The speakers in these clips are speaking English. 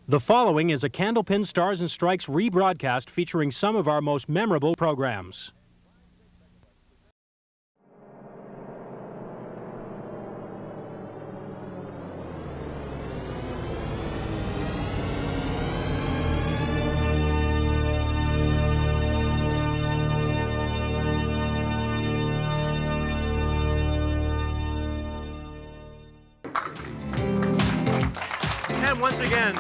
The following is a Candlepin Stars and Strikes rebroadcast featuring some of our most memorable programs. And once again,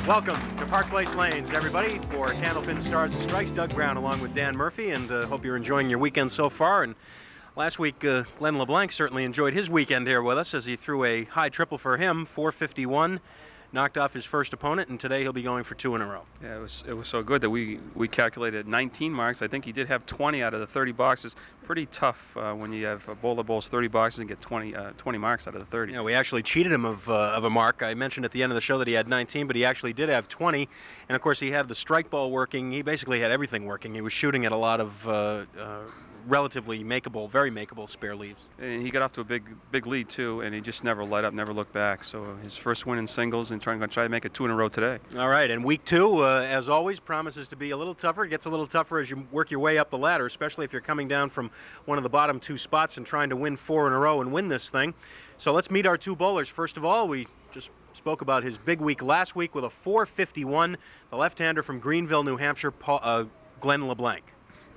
welcome to Park Place Lanes, everybody, for Candlepin Stars and Strikes. Doug Brown along with Dan Murphy, and hope you're enjoying your weekend so far. And last week, Glenn LeBlanc certainly enjoyed his weekend here with us as he threw a high triple for him, 451, knocked off his first opponent, and today he'll be going for two in a row. Yeah, it was so good that we calculated 19 marks. I think he did have 20 out of the 30 boxes. Pretty tough when you have bowler bowls 30 boxes and get 20 marks out of the 30. Yeah, we actually cheated him of a mark. I mentioned at the end of the show that he had 19, but he actually did have 20. And of course, he had the strike ball working. He basically had everything working. He was shooting at a lot of relatively makeable, very makeable spare leaves. And he got off to a big lead too, and he just never let up, never looked back. So his first win in singles, and going to try to make it two in a row today. All right, and week two, as always, promises to be a little tougher. It gets a little tougher as you work your way up the ladder, especially if you're coming down from one of the bottom two spots and trying to win four in a row and win this thing. So let's meet our two bowlers. First of all, we just spoke about his big week last week with a 451, the left-hander from Greenville, New Hampshire, Glenn LeBlanc.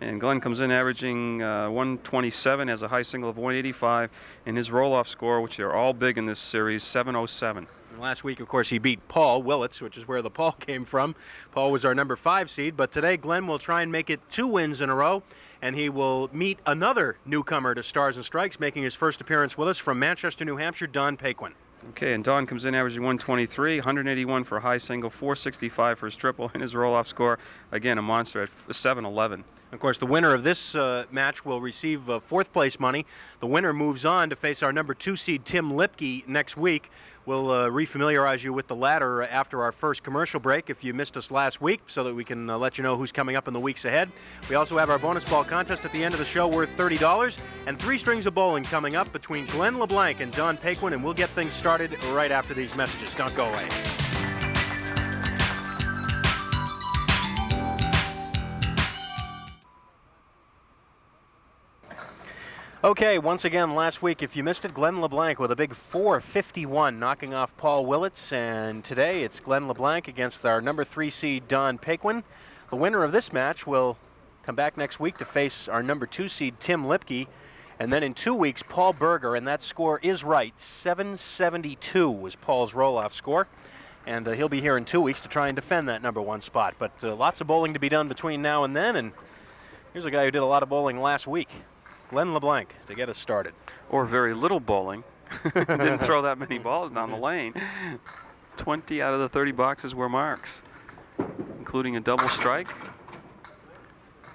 And Glenn comes in averaging 127, has a high single of 185, and his roll-off score, which are all big in this series, 707. And last week, of course, he beat Paul Willits, which is where the Paul came from. Paul was our number 5 seed, but today Glenn will try and make it 2 wins in a row, and he will meet another newcomer to Stars and Strikes, making his first appearance with us from Manchester, New Hampshire, Don Paquin. Okay, and Don comes in averaging 123, 181 for a high single, 465 for his triple, and his roll-off score, again, a monster at 711. Of course, the winner of this match will receive fourth place money. The winner moves on to face our number 2 seed, Tim Lipke, next week. We'll refamiliarize you with the ladder after our first commercial break if you missed us last week, so that we can let you know who's coming up in the weeks ahead. We also have our bonus ball contest at the end of the show worth $30, and 3 strings of bowling coming up between Glenn LeBlanc and Don Paquin, and we'll get things started right after these messages. Don't go away. Okay, once again, last week, if you missed it, Glenn LeBlanc with a big 451, knocking off Paul Willits, and today it's Glenn LeBlanc against our number 3 seed, Don Paquin. The winner of this match will come back next week to face our number 2 seed, Tim Lipke, and then in 2 weeks, Paul Berger, and that score is right, 772 was Paul's roll-off score, and he'll be here in 2 weeks to try and defend that number 1 spot, but lots of bowling to be done between now and then, and here's a guy who did a lot of bowling last week. Glenn LeBlanc to get us started. Or very little bowling. Didn't throw that many balls down the lane. 20 out of the 30 boxes were marks, including a double strike,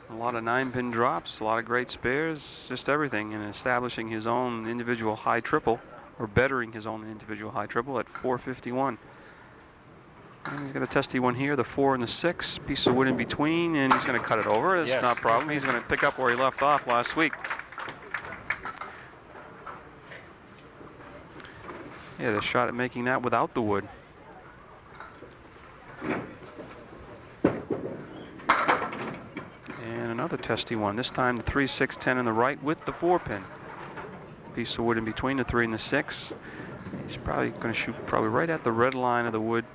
a lot of 9-pin drops, a lot of great spares, just everything, and establishing his own individual high triple, or bettering his own individual high triple at 451. And he's got a testy one here, the 4 and the 6, piece of wood in between, and he's going to cut it over. That's not a problem. He's going to pick up where he left off last week. He had a shot at making that without the wood. And another testy one. This time the 3, 6, 10 in the right with the 4-pin. Piece of wood in between the 3 and the 6. He's probably going to shoot right at the red line of the wood.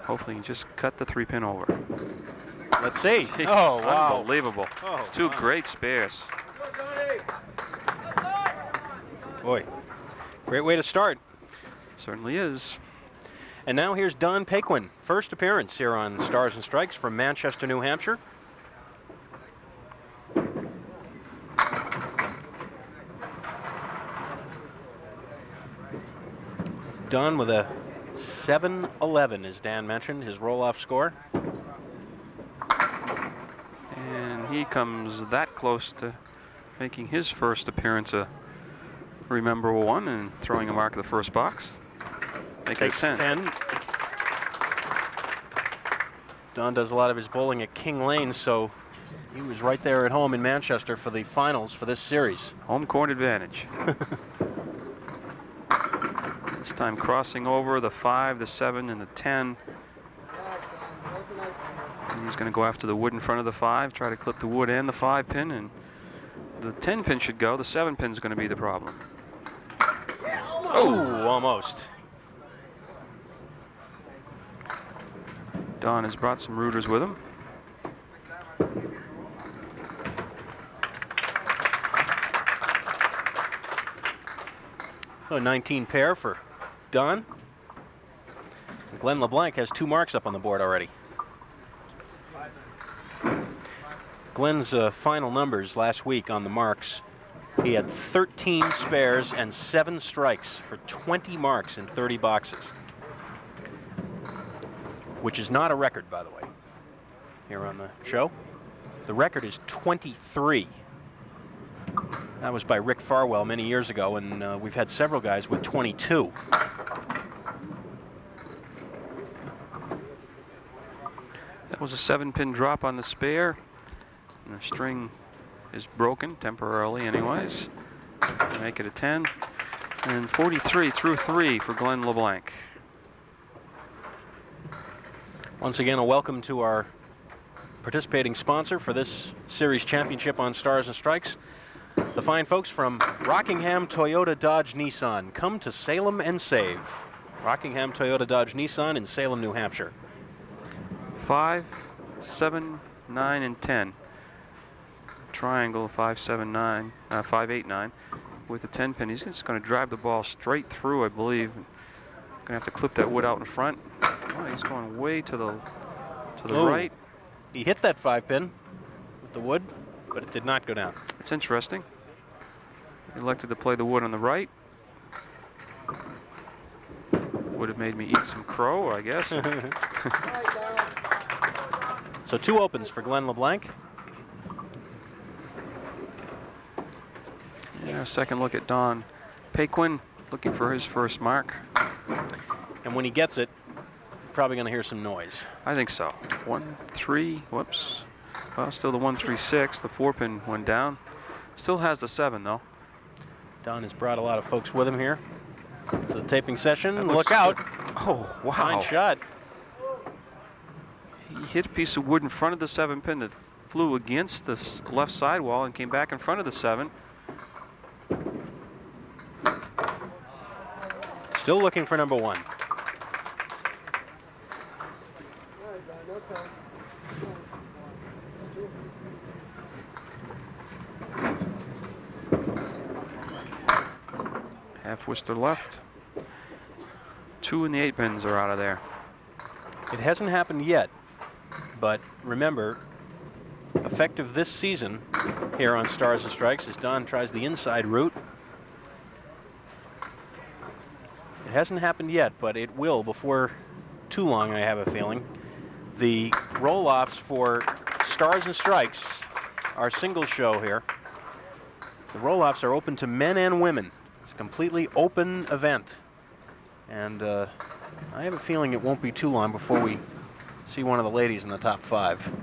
Hopefully he can just cut the 3-pin over. Let's see. Jeez, oh, wow. Unbelievable. Oh, Two wow. great spares. Boy, great way to start. Certainly is. And now here's Don Paquin, first appearance here on Stars and Strikes from Manchester, New Hampshire. Don with a 711, as Dan mentioned, his roll-off score. And he comes that close to making his first appearance a rememberable one and throwing a mark of the first box. Make it 10. Don does a lot of his bowling at King Lane, so he was right there at home in Manchester for the finals for this series. Home court advantage. This time crossing over the 5, the 7, and the 10. And he's going to go after the wood in front of the 5, try to clip the wood and the 5 pin, and the 10 pin should go. The 7 pin is going to be the problem. Oh, almost. Don has brought some rooters with him. Oh, 19 pair for Don. Glenn LeBlanc has 2 marks up on the board already. Glenn's final numbers last week on the marks, he had 13 spares and 7 strikes for 20 marks in 30 boxes, which is not a record, by the way, here on the show. The record is 23. That was by Rick Farwell many years ago, and we've had several guys with 22. That was a 7-pin drop on the spare. And the string is broken temporarily anyways. Make it a 10. And 43 through 3 for Glenn LeBlanc. Once again, a welcome to our participating sponsor for this series championship on Stars and Strikes. The fine folks from Rockingham Toyota Dodge Nissan. Come to Salem and save. Rockingham Toyota Dodge Nissan in Salem, New Hampshire. 5, 7, 9, and 10. Triangle 5, 7, 9, 5, 8, 9 with a 10 pin. He's just going to drive the ball straight through, I believe. Going to have to clip that wood out in front. Oh, he's going way to the right. He hit that 5 pin with the wood, but it did not go down. It's interesting. He elected to play the wood on the right. Would have made me eat some crow, I guess. So 2 opens for Glenn LeBlanc. Yeah, a second look at Don Paquin, looking for his first mark. And when he gets it, probably going to hear some noise. I think so. 1, 3, whoops. Well, still the 1, 3, 6. The 4 pin went down. Still has the 7 though. Don has brought a lot of folks with him here to the taping session. That Look looks out. good. Oh, wow. Fine shot. He hit a piece of wood in front of the 7 pin that flew against the left sidewall and came back in front of the 7. Still looking for number 1. Half Worcester left. 2 in the 8 pins are out of there. It hasn't happened yet, but remember, effective this season here on Stars and Strikes as Don tries the inside route. It hasn't happened yet, but it will before too long, I have a feeling. The roll-offs for Stars and Strikes, our single show here, the roll-offs are open to men and women. It's a completely open event. And I have a feeling it won't be too long before we see one of the ladies in the top 5.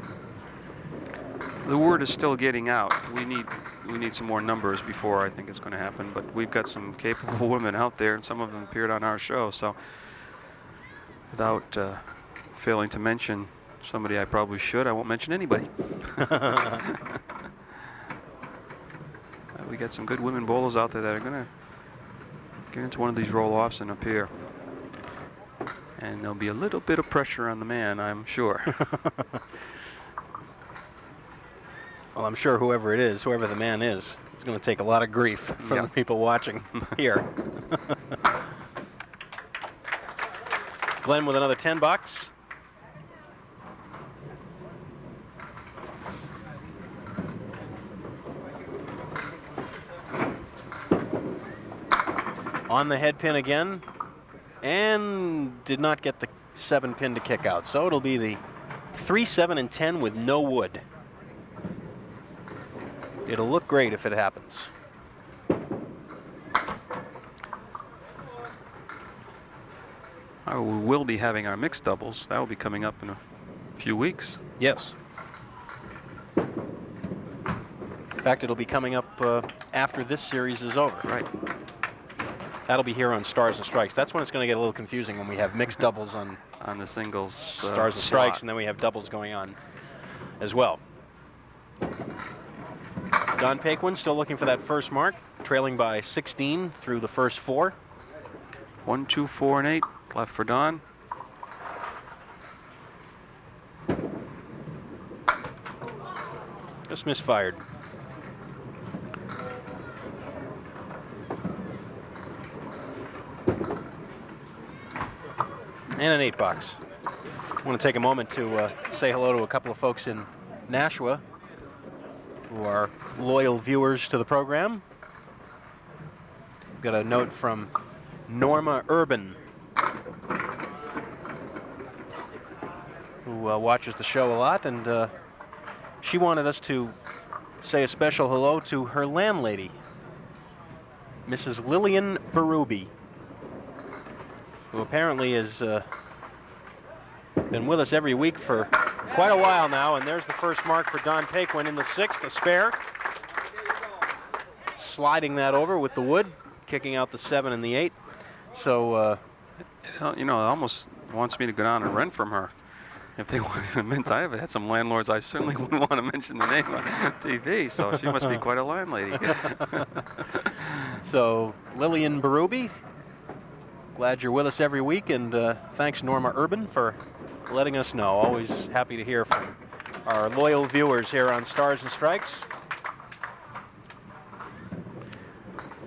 The word is still getting out. We need some more numbers before I think it's going to happen. But we've got some capable women out there, and some of them appeared on our show. So without failing to mention somebody I probably should, I won't mention anybody. We got some good women bowlers out there that are going to get into one of these roll-offs and appear. And there'll be a little bit of pressure on the man, I'm sure. Well, I'm sure whoever it is, whoever the man is going to take a lot of grief from the people watching here. Glenn with another 10 bucks. On the head pin again, and did not get the 7 pin to kick out. So it'll be the 3, 7, and 10 with no wood. It'll look great if it happens. We will be having our mixed doubles. That will be coming up in a few weeks. Yes. In fact, it'll be coming up after this series is over. Right. That'll be here on Stars and Strikes. That's when it's going to get a little confusing when we have mixed doubles on on the singles Stars and strikes, and then we have doubles going on as well. Don Paquin still looking for that first mark, trailing by 16 through the first 4. 1, 2, 4, and 8 left for Don. Just misfired. And an 8 box. I want to take a moment to say hello to a couple of folks in Nashua who are loyal viewers to the program. We've got a note from Norma Urban, who watches the show a lot, and she wanted us to say a special hello to her landlady, Mrs. Lillian Berube, who apparently has been with us every week for quite a while now. And there's the first mark for Don Paquin in the 6th, a spare. Sliding that over with the wood, kicking out the 7 and the 8. So, you know, it almost wants me to go down and rent from her. If they wanted to mint, I have had some landlords I certainly wouldn't want to mention the name on TV, so she must be quite a landlady. So, Lillian Berube, glad you're with us every week, and thanks Norma Urban for letting us know. Always happy to hear from our loyal viewers here on Stars and Strikes.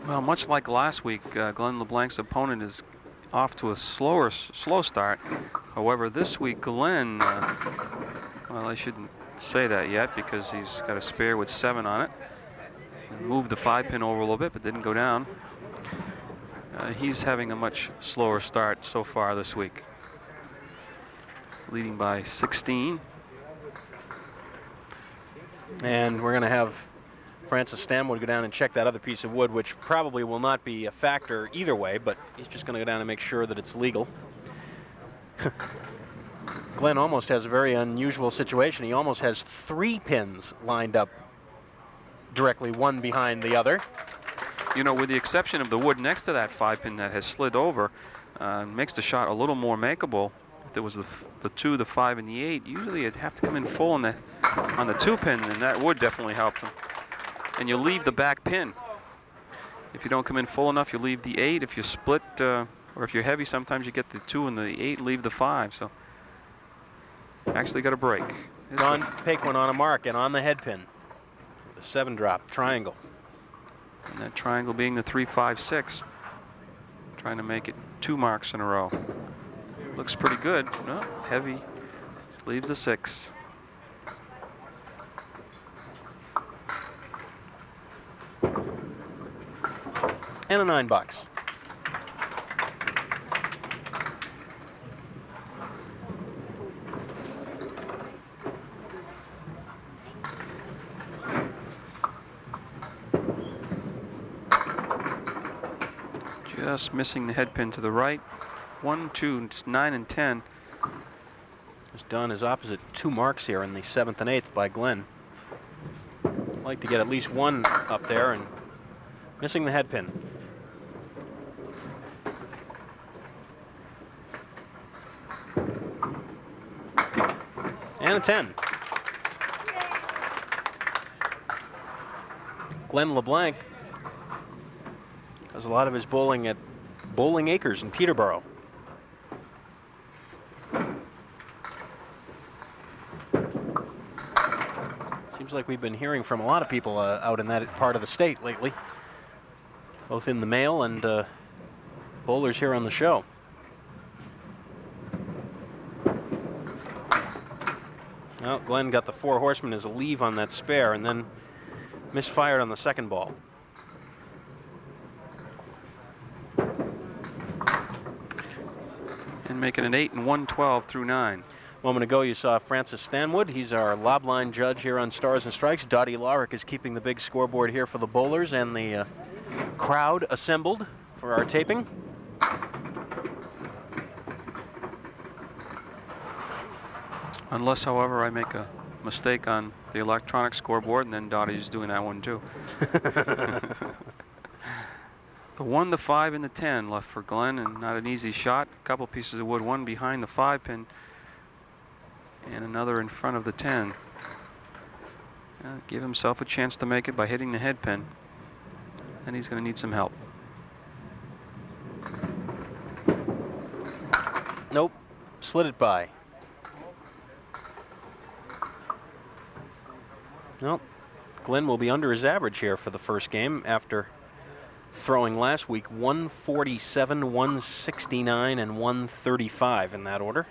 Well, much like last week, Glenn LeBlanc's opponent is off to a slow start. However, this week, Glenn, well, I shouldn't say that yet because he's got a spare with 7 on it. Moved the 5-pin over a little bit, but didn't go down. He's having a much slower start so far this week, leading by 16. And we're going to have Francis Stanwood go down and check that other piece of wood, which probably will not be a factor either way, but he's just going to go down and make sure that it's legal. Glenn almost has a very unusual situation. He almost has 3 pins lined up directly one behind the other. You know, with the exception of the wood next to that 5-pin that has slid over, makes the shot a little more makeable. If there was the 2, the 5, and the 8, usually it'd have to come in full on the 2-pin, and that would definitely help him. And you leave the back pin. If you don't come in full enough, you leave the 8. If you split, or if you're heavy, sometimes you get the 2 and the 8 and leave the 5. So actually got a break. Don Paquin on a mark and on the head pin. The 7-drop triangle. And that triangle being the 3, 5, 6. Trying to make it 2 marks in a row. Looks pretty good. No, heavy. Leaves the 6. And a 9 box. Just missing the head pin to the right. 1, 2, 9, and 10. Just Don is opposite 2 marks here in the 7th and 8th by Glenn. I'd like to get at least 1 up there, and missing the head pin. And a 10. Glenn LeBlanc does a lot of his bowling at Bowling Acres in Peterborough. Seems like we've been hearing from a lot of people out in that part of the state lately, both in the mail and bowlers here on the show. Well, Glenn got the 4 horsemen as a leave on that spare and then misfired on the second ball. And making an 8 and 112 through 9. A moment ago, you saw Francis Stanwood. He's our lob line judge here on Stars and Strikes. Dottie Lawrick is keeping the big scoreboard here for the bowlers and the crowd assembled for our taping. Unless, however, I make a mistake on the electronic scoreboard, and then Dottie's doing that one too. The 1, the 5, and the 10 left for Glenn, and not an easy shot. A couple pieces of wood, one behind the 5 pin and another in front of the 10. Give himself a chance to make it by hitting the head pin, and he's going to need some help. Nope, slid it by. Nope. Glenn will be under his average here for the first game after throwing last week 147, 169, and 135 in that order.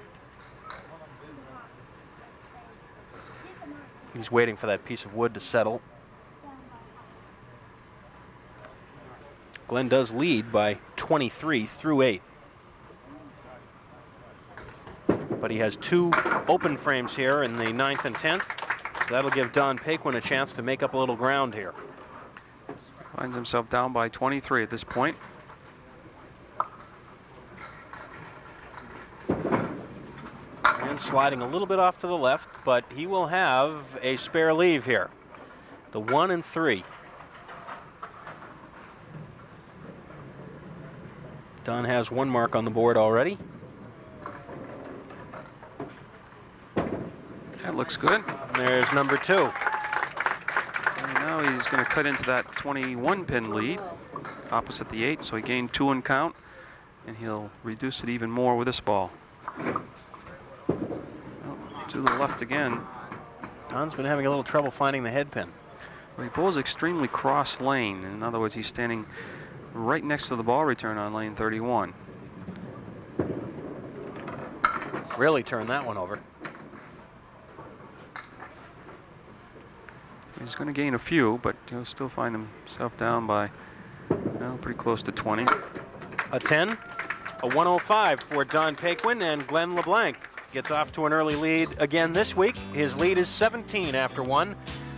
He's waiting for that piece of wood to settle. Glenn does lead by 23 through 8. But he has 2 open frames here in the 9th and 10th. So that'll give Don Paquin a chance to make up a little ground here. Finds himself down by 23 at this point. And sliding a little bit off to the left, but he will have a spare leave here. The 1 and 3. Don has 1 mark on the board already. That looks good. There's number 2. And now he's going to cut into that 21 pin lead opposite the 8, so he gained 2 in count, and he'll reduce it even more with this ball. To the left again. Don's been having a little trouble finding the head pin. Well, he bowls extremely cross lane. In other words, he's standing right next to the ball return on lane 31. Really turned that one over. He's going to gain a few, but he'll still find himself down by pretty close to 20. A 10, a 105 for Don Paquin, and Glenn LeBlanc gets off to an early lead again this week. His lead is 17 after 1.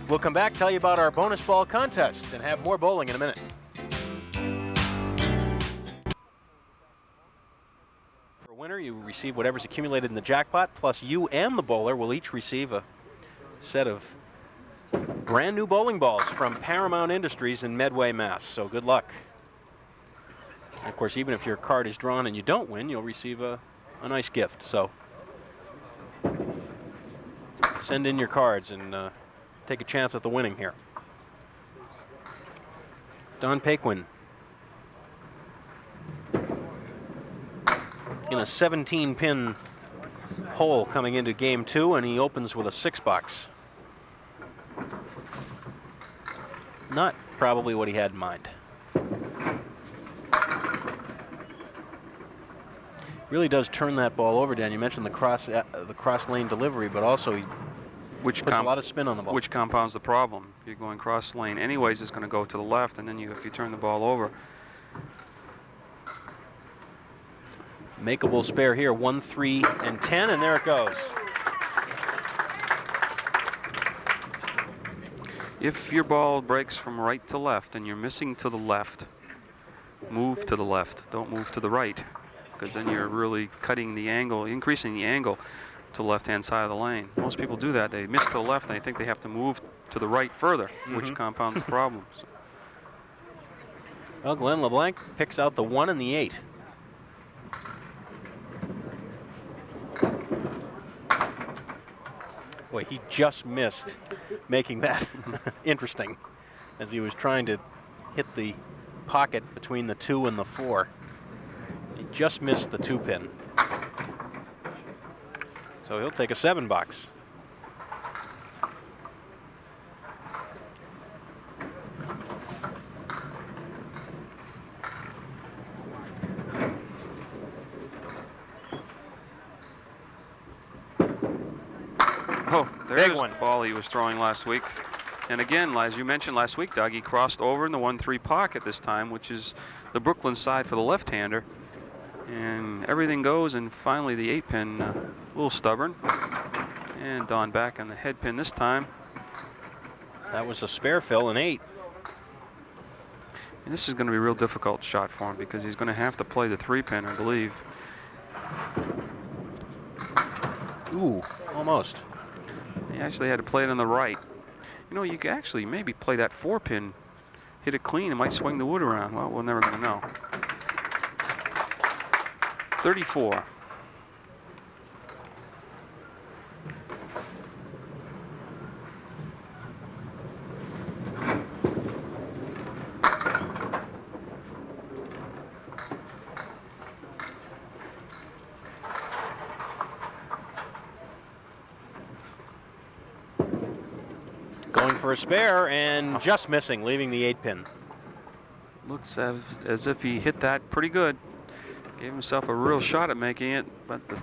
We'll come back, tell you about our bonus ball contest, and have more bowling in a minute. For a winner, you receive whatever's accumulated in the jackpot, plus you and the bowler will each receive a set of brand new bowling balls from Paramount Industries in Medway, Mass. So good luck. And of course, even if your card is drawn and you don't win, you'll receive a nice gift. So send in your cards and take a chance at the winning here. Don Paquin in a 17-pin hole coming into game 2, and he opens with a 6-box. Not probably what he had in mind. Really does turn that ball over, Dan. You mentioned the cross lane delivery, but also he puts a lot of spin on the ball. Which compounds the problem. If you're going cross lane anyways, it's going to go to the left, and then if you turn the ball over. Makeable spare here, 1, 3, and 10, and there it goes. If your ball breaks from right to left and you're missing to the left, move to the left. Don't move to the right, because then you're really cutting the angle, increasing the angle to the left-hand side of the lane. Most people do that. They miss to the left, and they think they have to move to the right further, which compounds the problems. Well, Glenn LeBlanc picks out the 1 and the 8. Boy, he just missed making that interesting as he was trying to hit the pocket between the 2 and the 4. He just missed the 2-pin. So he'll take a 7-box. Oh, there's the ball he was throwing last week. And again, as you mentioned last week, Doug, he crossed over in the 1-3 pocket this time, which is the Brooklyn side for the left-hander. And everything goes, and finally the 8-pin, a little stubborn. And Don back on the head pin this time. That was a spare fill, an 8. And this is going to be a real difficult shot for him, because he's going to have to play the 3-pin, I believe. Ooh, almost. He actually had to play it on the right. You know, you could actually maybe play that 4-pin hit it clean, it might swing the wood around. Well, we're never going to know. 34. Going for a spare and just missing, leaving the 8-pin. Looks as if he hit that pretty good. Gave himself a real shot at making it, but the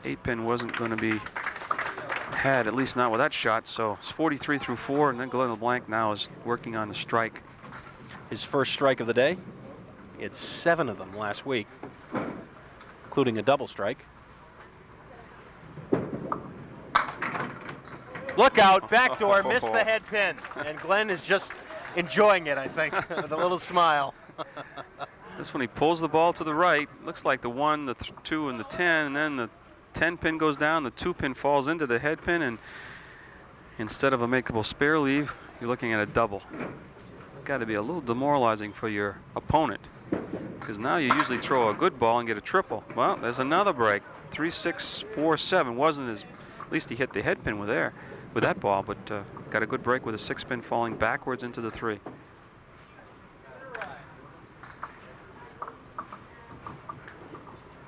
8-pin wasn't going to be had, at least not with that shot. So it's 43 through 4, and then Glenn LeBlanc now is working on the strike. His first strike of the day. He had 7 of them last week, including a double strike. Look out, backdoor, missed the head pin. And Glenn is just enjoying it, I think, with a little smile. This one, he pulls the ball to the right. Looks like the 1, the 2, and the 10, and then the 10 pin goes down, the 2 pin falls into the head pin, and instead of a makeable spare leave, you're looking at a double. Got to be a little demoralizing for your opponent, because now you usually throw a good ball and get a triple. Well, there's another break. 3, 6, 4, 7 wasn't as, at least he hit the head pin with that ball, but got a good break with a 6 pin falling backwards into the 3.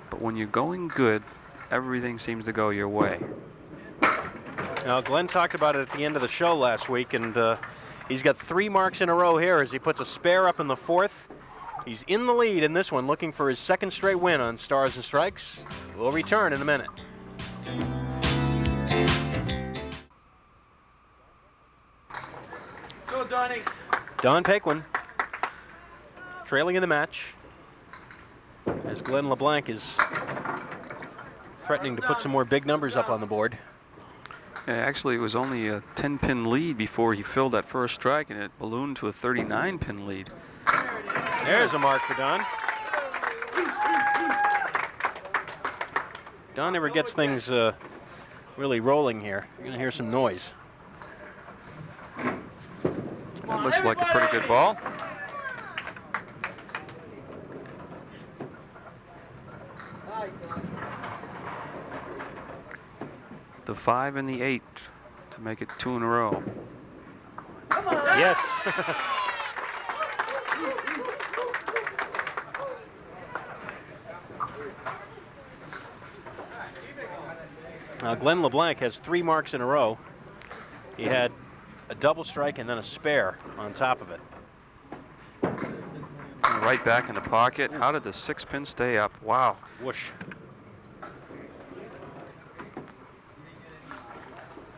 But when you're going good, everything seems to go your way. Now, Glenn talked about it at the end of the show last week, and he's got 3 marks in a row here as he puts a spare up in the 4th. He's in the lead in this one, looking for his 2nd straight win on Stars and Strikes. We'll return in a minute. Go, Donnie. Don Paquin trailing in the match as Glenn LeBlanc is threatening to put some more big numbers up on the board. Yeah, actually, it was only a 10-pin lead before he filled that first strike, and it ballooned to a 39-pin lead. There's a mark for Don. Don never gets things really rolling here. You're going to hear some noise. That looks like a pretty good ball. The 5 and the 8 to make it 2 in a row. Yes. Now, Glenn LeBlanc has 3 marks in a row. He had a double strike and then a spare on top of it. Right back in the pocket. How did the 6 pin stay up? Wow. Whoosh.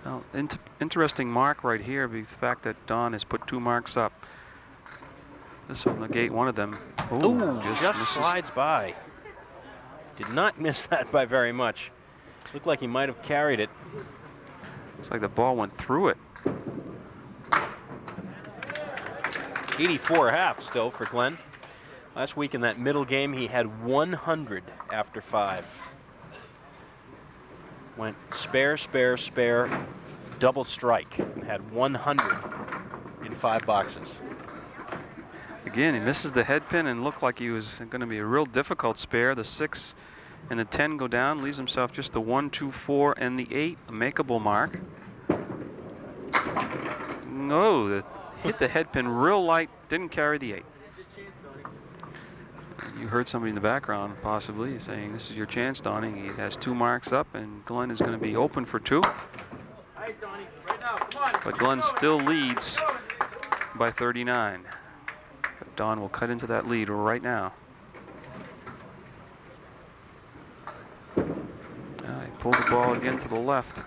Now, interesting mark right here, the fact that Don has put 2 marks up. This will negate one of them. Ooh, just misses. slides by. Did not miss that by very much. Looked like he might have carried it. It's like the ball went through it. 84.5 still for Glenn. Last week in that middle game, he had 100 after 5. Went spare, spare, spare, double strike, and had 100 in 5 boxes. Again, he misses the head pin and looked like he was going to be a real difficult spare. The 6 and the 10 go down, leaves himself just the 1, 2, 4, and the 8, a makeable mark. No, hit the head pin real light, didn't carry the 8. You heard somebody in the background possibly saying, "This is your chance, Donnie." He has 2 marks up, and Glenn is going to be open for 2. But Glenn still leads by 39. But Don will cut into that lead right now. He pulled the ball again to the left.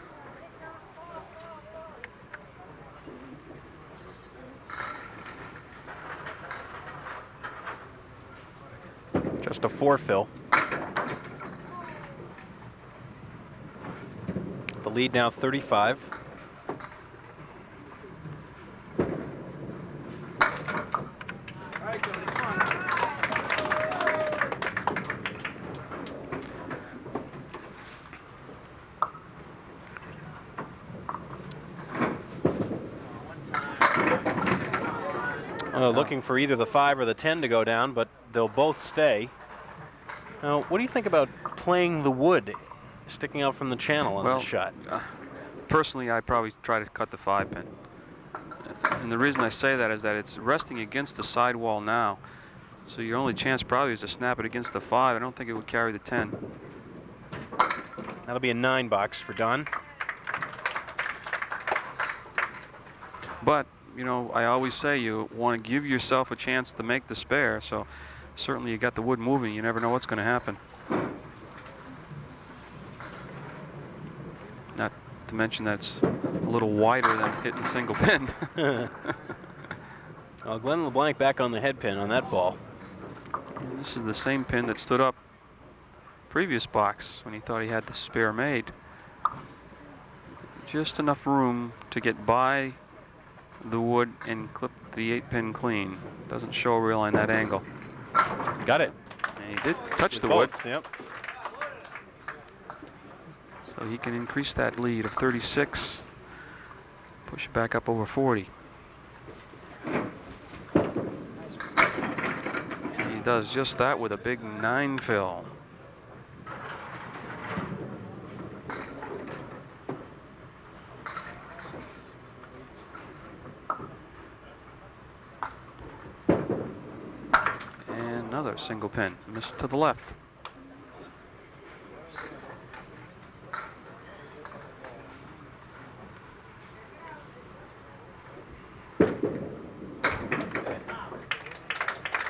Just a 4 fill. The lead now 35. Looking for either the 5 or the 10 to go down, but they'll both stay. Now, what do you think about playing the wood sticking out from the channel on this shot? Personally, I'd probably try to cut the 5-pin. And the reason I say that is that it's resting against the sidewall now. So your only chance probably is to snap it against the 5. I don't think it would carry the 10. That'll be a 9 box for Don. But, you know, I always say you want to give yourself a chance to make the spare. So certainly you got the wood moving. You never know what's going to happen. Not to mention that's a little wider than hitting single pin. Well, Glenn LeBlanc back on the head pin on that ball. And this is the same pin that stood up previous box when he thought he had the spare made. Just enough room to get by the wood and clip the 8-pin clean. Doesn't show real on that angle. Got it. And he did touch the both. wood. Yep. So he can increase that lead of 36, push it back up over 40. And he does just that with a big 9 fill. And another single pin, missed to the left.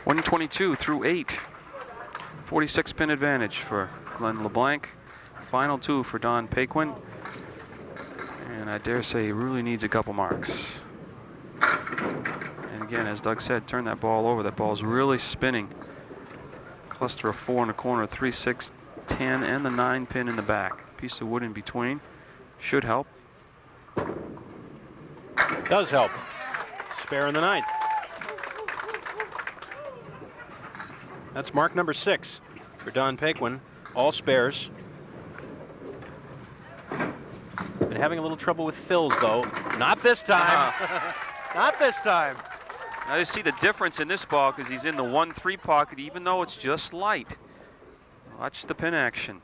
.122 through 8. 46-pin advantage for Glenn LeBlanc. Final 2 for Don Paquin. And I dare say he really needs a couple marks. And again, as Doug said, turn that ball over. That ball's really spinning. Cluster of 4 in the corner, 3, 6, 10, and the 9-pin in the back. Piece of wood in between. Should help. Does help. Spare in the 9th. That's mark number 6 for Don Paquin. All spares. Been having a little trouble with fills, though. Not this time. Not this time. Now you see the difference in this ball because he's in the 1-3 pocket, even though it's just light. Watch the pin action.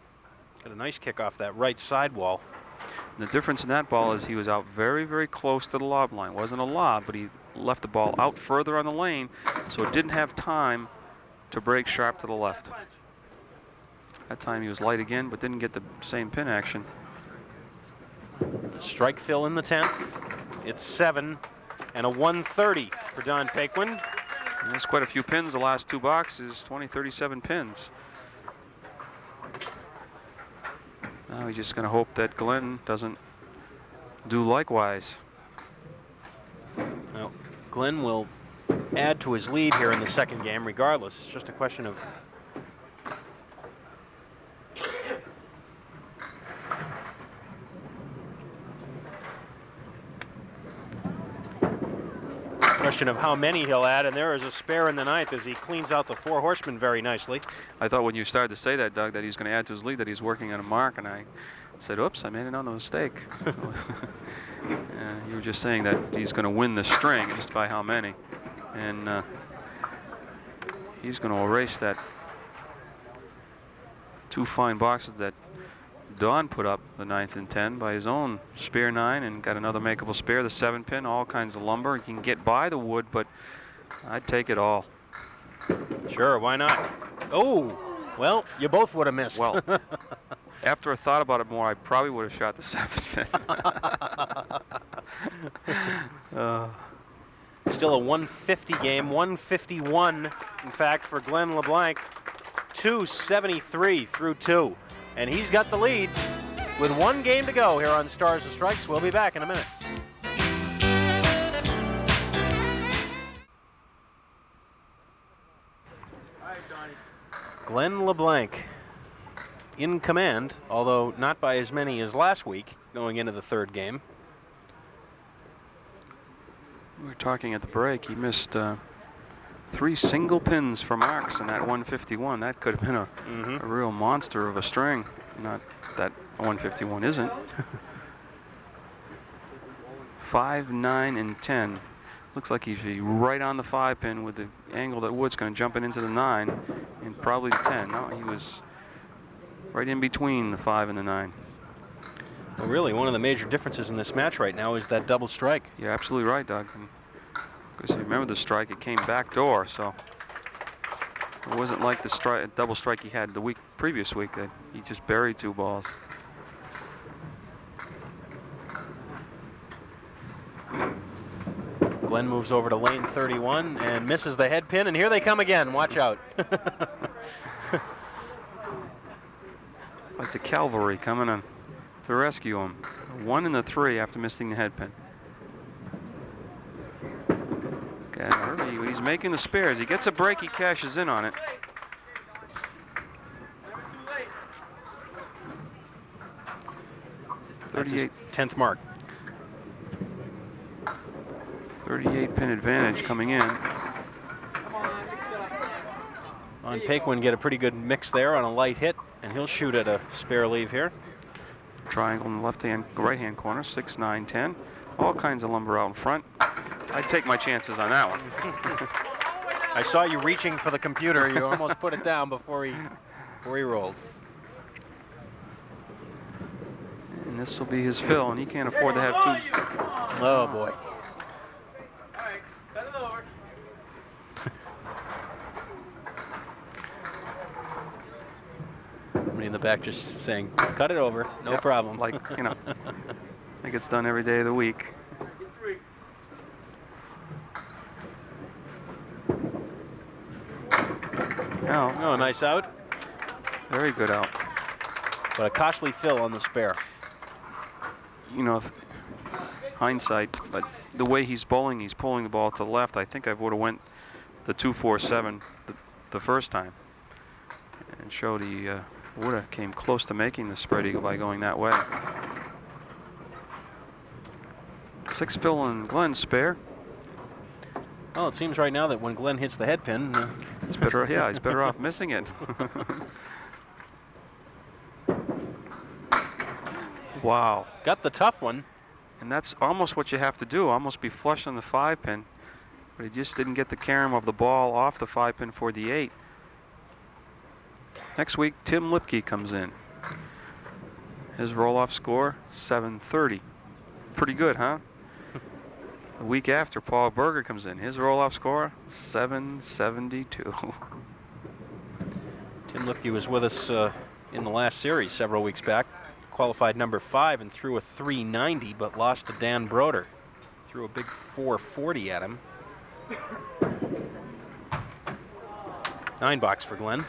Got a nice kick off that right sidewall. The difference in that ball is he was out very, very close to the lob line. Wasn't a lob, but he left the ball out further on the lane, so it didn't have time to break sharp to the left. That time he was light again, but didn't get the same pin action. Strike fill in the 10th. It's 7 and a 130 for Don Paquin. And there's quite a few pins the last 2 boxes, 37 pins. Now he's just going to hope that Glenn doesn't do likewise. Well, Glenn will add to his lead here in the second game regardless. It's just a question of how many he'll add, and there is a spare in the 9th as he cleans out the 4 horsemen very nicely. I thought when you started to say that, Doug, that he's going to add to his lead, that he's working on a mark, and I said, oops, I made another mistake. You were just saying that he's going to win the string, just by how many. And he's going to erase that 2 fine boxes that Don put up, the 9th and 10, by his own spare 9, and got another makeable spare, the 7-pin, all kinds of lumber. He can get by the wood, but I'd take it all. Sure, why not? Oh, well, you both would have missed. Well, after I thought about it more, I probably would have shot the 7-pin. Still a 150 game, 151, in fact, for Glenn LeBlanc. 273 through 2. And he's got the lead with 1 game to go here on Stars and Strikes. We'll be back in a minute. Glenn LeBlanc in command, although not by as many as last week going into the 3rd game. We were talking at the break. He missed 3 single pins for marks in that 151. That could have been a real monster of a string. Not that 151 isn't. 5, 9, and 10. Looks like he's right on the 5-pin with the angle that Wood's going to jump it into the 9 and probably the 10. No, he was right in between the 5 and the 9. Well, really, one of the major differences in this match right now is that double strike. You're absolutely right, Doug. Because you remember the strike, it came back door, so it wasn't like the double strike he had the previous week that he just buried 2 balls. Glenn moves over to lane 31 and misses the head pin, and here they come again. Watch out. Like the cavalry coming on to rescue him. 1 and the 3 after missing the head pin. Okay, he's making the spares. He gets a break, he cashes in on it. That's his 10th mark. 38 pin advantage coming in. Don Paquin get a pretty good mix there on a light hit, and he'll shoot at a spare leave here. Triangle in the right-hand corner, 6, 9, 10. All kinds of lumber out in front. I'd take my chances on that one. I saw you reaching for the computer. You almost put it down before he rolled. And this will be his fill, and he can't afford to have 2. Oh, boy. Somebody in the back just saying, cut it over, no problem. Like, you know, it gets done every day of the week. Oh, nice out. Very good out. But a costly fill on the spare. You know, if hindsight, but the way he's bowling, he's pulling the ball to the left. I think I would have went the 2-4-7 the first time, and showed he would have came close to making the spread eagle by going that way. 6 fill and Glenn's spare. Well, it seems right now that when Glenn hits the head pin, it's better. Yeah, he's better off missing it. Wow. Got the tough one. And that's almost what you have to do, almost be flush on the 5-pin. But he just didn't get the carom of the ball off the 5-pin for the 8. Next week, Tim Lipke comes in. His roll-off score, 730. Pretty good, huh? The week after, Paul Berger comes in. His roll-off score, 772. Tim Lipke was with us in the last series several weeks back. Qualified number 5 and threw a 390, but lost to Dan Broder. Threw a big 440 at him. 9 box for Glenn.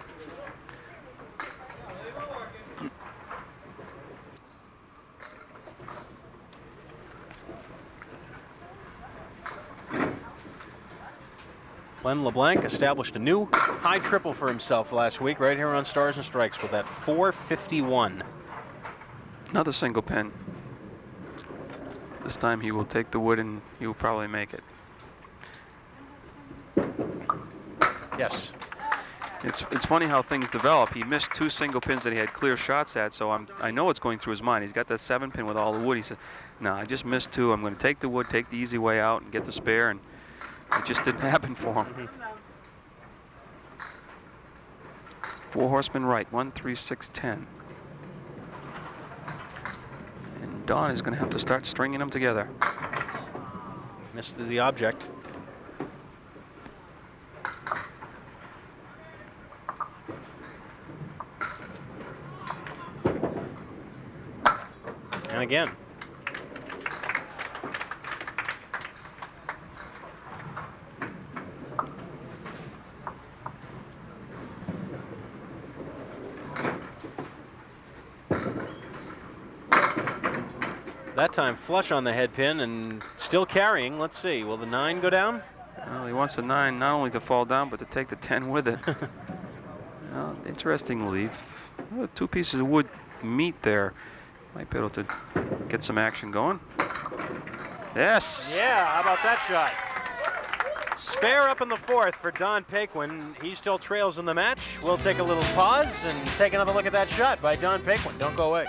Glenn LeBlanc established a new high triple for himself last week right here on Stars and Strikes with that 451. Another single pin. This time he will take the wood and he will probably make it. Yes. It's funny how things develop. He missed 2 single pins that he had clear shots at, so I know what's going through his mind. He's got that 7-pin with all the wood. He said, no, I just missed 2. I'm going to take the wood, take the easy way out, and get the spare, and it just didn't happen for him. 4 horsemen right, 1, 3, 6, 10. And Don is going to have to start stringing them together. Missed the object. And again. That time flush on the head pin and still carrying. Let's see, will the 9 go down? Well, he wants the 9 not only to fall down, but to take the 10 with it. Well, interestingly, 2 pieces of wood meet there. Might be able to get some action going. Yes! Yeah, how about that shot? Spare up in the 4th for Don Paquin. He still trails in the match. We'll take a little pause and take another look at that shot by Don Paquin. Don't go away.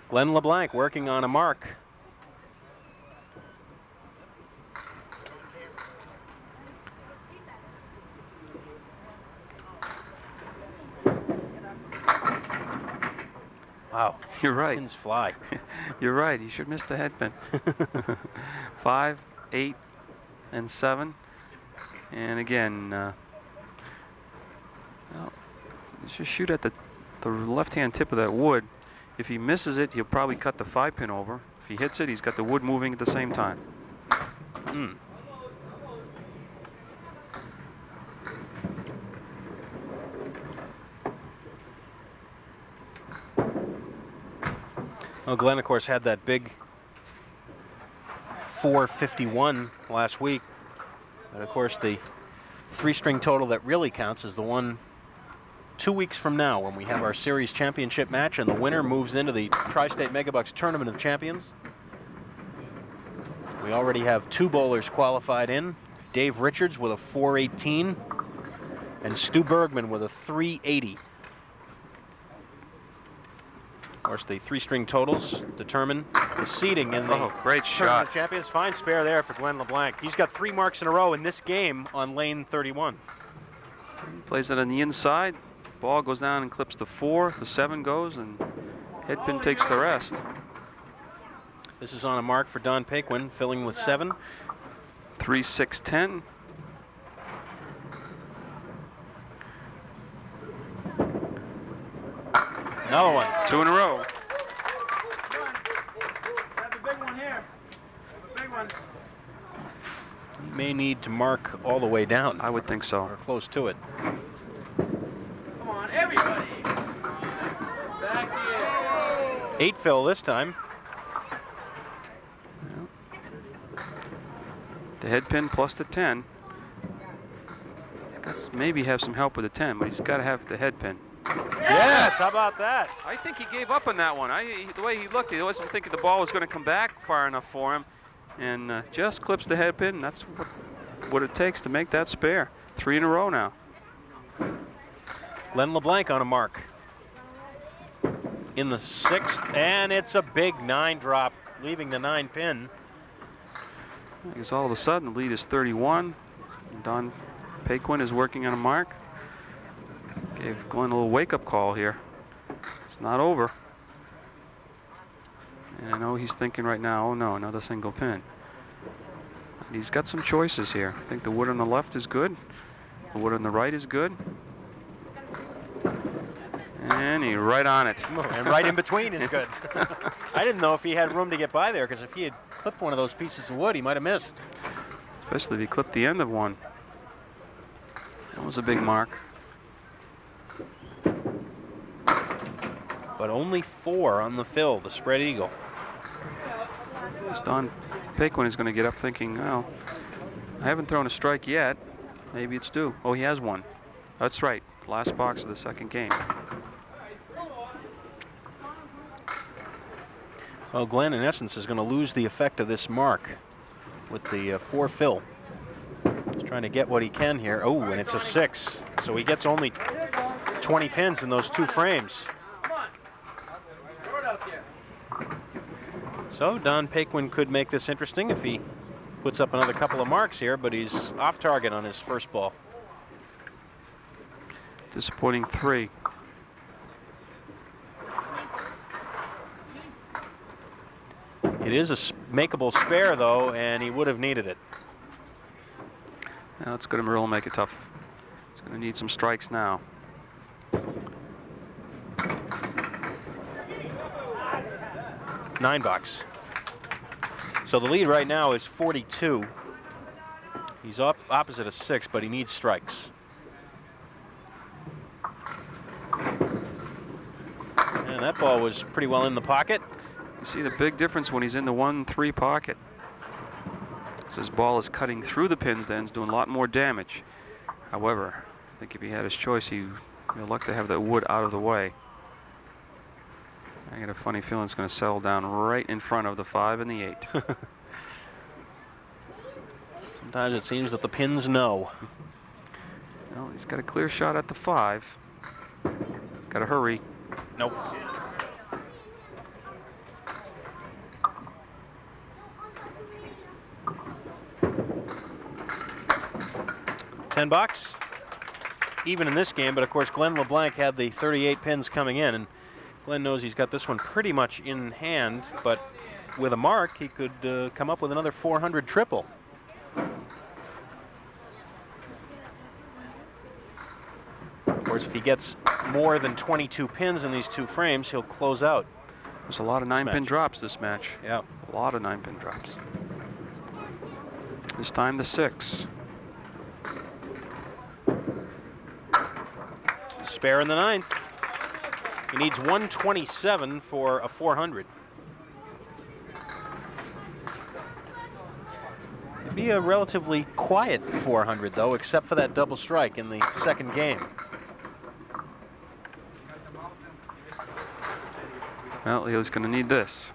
Glenn LeBlanc working on a mark. Wow. You're right. Pins fly. You're right. You should miss the head pin. 5, 8, and 7. And again, well, just shoot at the left-hand tip of that wood. If he misses it, he'll probably cut the 5-pin over. If he hits it, he's got the wood moving at the same time. Well, Glenn, of course, had that big 451 last week. And, of course, the 3-string total that really counts is the one 2 weeks from now when we have our series championship match and the winner moves into the Tri-State Megabucks Tournament of Champions. We already have 2 bowlers qualified in. Dave Richards with a 418 and Stu Bergman with a 380. Of course, the 3-string totals determine the seeding in the great Tournament shot. of Champions. Fine spare there for Glenn LeBlanc. He's got 3 marks in a row in this game on lane 31. Plays it on the inside. Ball goes down and clips the 4. The 7 goes, and head pin takes the rest. This is on a mark for Don Paquin, filling with 7. 3, 6, 10. Another one. 2 in a row. He may need to mark all the way down, I would think so. or close to it. Come on, everybody. Back here. 8 fill this time. The head pin plus the 10. He's got maybe have some help with the 10, but he's got to have the head pin. Yes, how about that? I think he gave up on that one. The way he looked, he wasn't thinking the ball was going to come back far enough for him, and just clips the head pin. And that's what it takes to make that spare. 3 in a row now. Glenn LeBlanc on a mark. In the 6th, and it's a big 9 drop, leaving the 9 pin. I guess all of a sudden the lead is 31. Don Paquin is working on a mark. Gave Glenn a little wake-up call here. It's not over. And I know he's thinking right now, oh no, another single pin. And he's got some choices here. I think the wood on the left is good. The wood on the right is good. And he's right on it. And right in between is good. I didn't know if he had room to get by there, because if he had clipped one of those pieces of wood, he might have missed. Especially if he clipped the end of one. That was a big mark. But only 4 on the fill, the spread eagle. This Don Paquin is going to get up thinking, well, I haven't thrown a strike yet. Maybe it's due. Oh, he has one. That's right. Last box of the second game. Well, Glenn, in essence, is going to lose the effect of this mark with the 4 fill. He's trying to get what he can here. Oh, and it's a 6. So he gets only 20 pins in those 2 frames. So Don Paquin could make this interesting if he puts up another couple of marks here, but he's off target on his first ball. Disappointing 3. It is a makeable spare, though, and he would have needed it. Now it's going to really make it tough. He's going to need some strikes now. $9. So the lead right now is 42. He's up opposite a 6, but he needs strikes. And that ball was pretty well in the pocket. You see the big difference when he's in the 1-3 pocket. So his ball is cutting through the pins then, is doing a lot more damage. However, I think if he had his choice, he'd like to have that wood out of the way. I got a funny feeling it's going to settle down right in front of the 5 and the 8. Sometimes it seems that the pins know. Well, he's got a clear shot at the 5. Got to hurry. Nope. $10. Even in this game, but of course Glenn LeBlanc had the 38 pins coming in, and Glenn knows he's got this one pretty much in hand, but with a mark, he could come up with another 400 triple. Of course, if he gets more than 22 pins in these two frames, he'll close out. There's a lot of 9-pin drops this match. Yeah. A lot of 9-pin drops. This time the 6. Spare in the 9th. He needs 127 for a 400. It'd be a relatively quiet 400, though, except for that double strike in the second game. Well, he's going to need this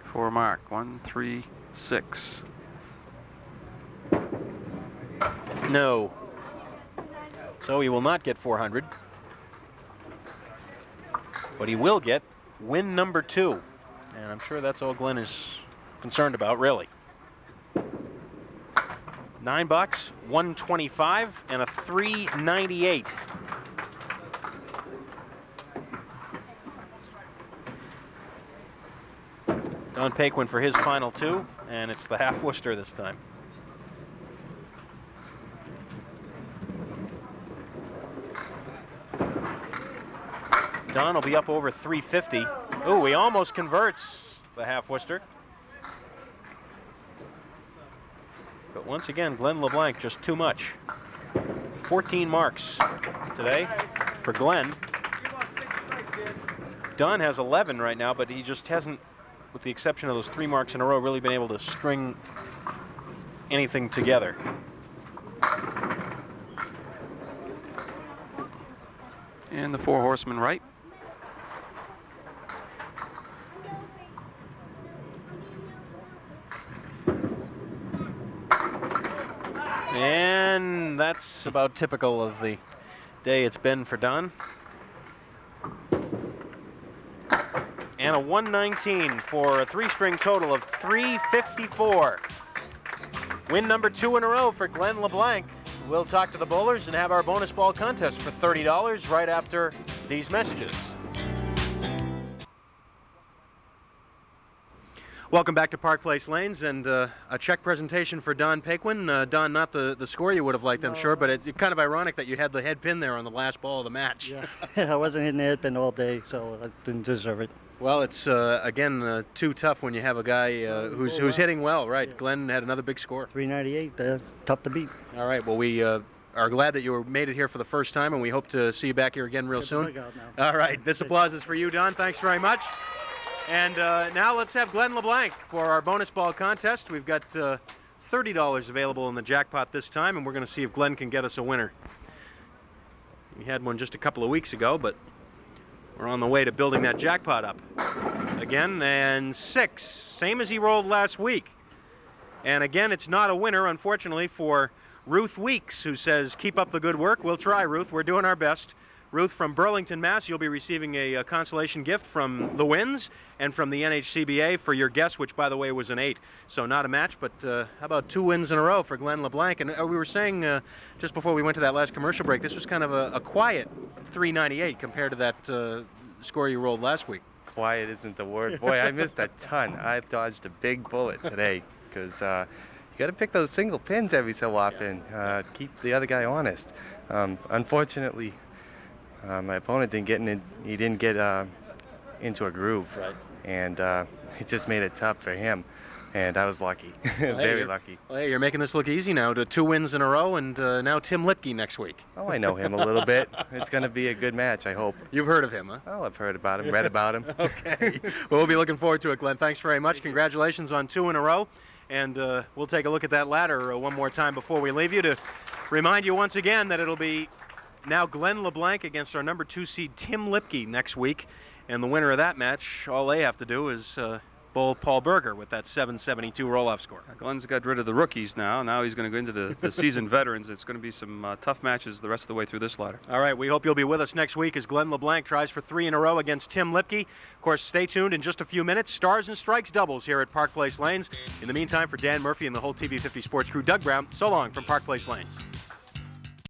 for a mark. 1, 3, 6. No. So he will not get 400. But he will get win number 2. And I'm sure that's all Glenn is concerned about, really. $9, 125, and a 398. Don Paquin for his final 2, and it's the half Worcester this time. Don will be up over 350. Ooh, he almost converts the half Worcester. But once again, Glenn LeBlanc just too much. 14 marks today for Glenn. Don has 11 right now, but he just hasn't, with the exception of those 3 marks in a row, really been able to string anything together. And the 4 horsemen right. And that's about typical of the day it's been for Don. And a 119 for a 3-string total of 354. Win number 2 in a row for Glenn LeBlanc. We'll talk to the bowlers and have our bonus ball contest for $30 right after these messages. Welcome back to Park Place Lanes, and a check presentation for Don Paquin. Don, not the score you would have liked, I'm sure, but it's kind of ironic that you had the head pin there on the last ball of the match. Yeah, I wasn't hitting the head pin all day, so I didn't deserve it. Well, it's, again, too tough when you have a guy who's hitting well, right? Yeah. Glenn had another big score. 398, that's tough to beat. All right, well, we are glad that you made it here for the first time, and we hope to see you back here again real soon. All right, this applause is for you, Don. Thanks very much. And now let's have Glenn LeBlanc for our bonus ball contest. We've got $30 available in the jackpot this time, and we're going to see if Glenn can get us a winner. We had one just a couple of weeks ago, but we're on the way to building that jackpot up again. And 6, same as he rolled last week. And again, it's not a winner, unfortunately, for Ruth Weeks, who says, keep up the good work. We'll try, Ruth. We're doing our best. Ruth from Burlington, Mass., you'll be receiving a consolation gift from the Winds and from the NHCBA for your guess, which, by the way, was an 8. So not a match, but how about 2 wins in a row for Glenn LeBlanc? And we were saying just before we went to that last commercial break, this was kind of a quiet 398 compared to that score you rolled last week. Quiet isn't the word. Boy, I missed a ton. I've dodged a big bullet today because you got to pick those single pins every so often. Keep the other guy honest. Unfortunately, my opponent didn't get he didn't get into a groove, right. And it just made it tough for him. And I was lucky, very lucky. Well, hey, you're making this look easy now. To 2 wins in a row, and now Tim Lipke next week. Oh, I know him a little bit. It's going to be a good match, I hope. You've heard of him, huh? Oh, I've heard about him, read about him. Okay. Well, we'll be looking forward to it, Glenn. Thanks very much. Congratulations on 2 in a row. And we'll take a look at that ladder one more time before we leave you to remind you once again that it'll be now Glenn LeBlanc against our number 2 seed Tim Lipke next week. And the winner of that match, all they have to do is bowl Paul Berger with that 772 roll-off score. Glenn's got rid of the rookies now. Now he's going to go into the seasoned veterans. It's going to be some tough matches the rest of the way through this ladder. All right, we hope you'll be with us next week as Glenn LeBlanc tries for 3 in a row against Tim Lipke. Of course, stay tuned in just a few minutes. Stars and Strikes doubles here at Park Place Lanes. In the meantime, for Dan Murphy and the whole TV50 Sports crew, Doug Brown, so long from Park Place Lanes.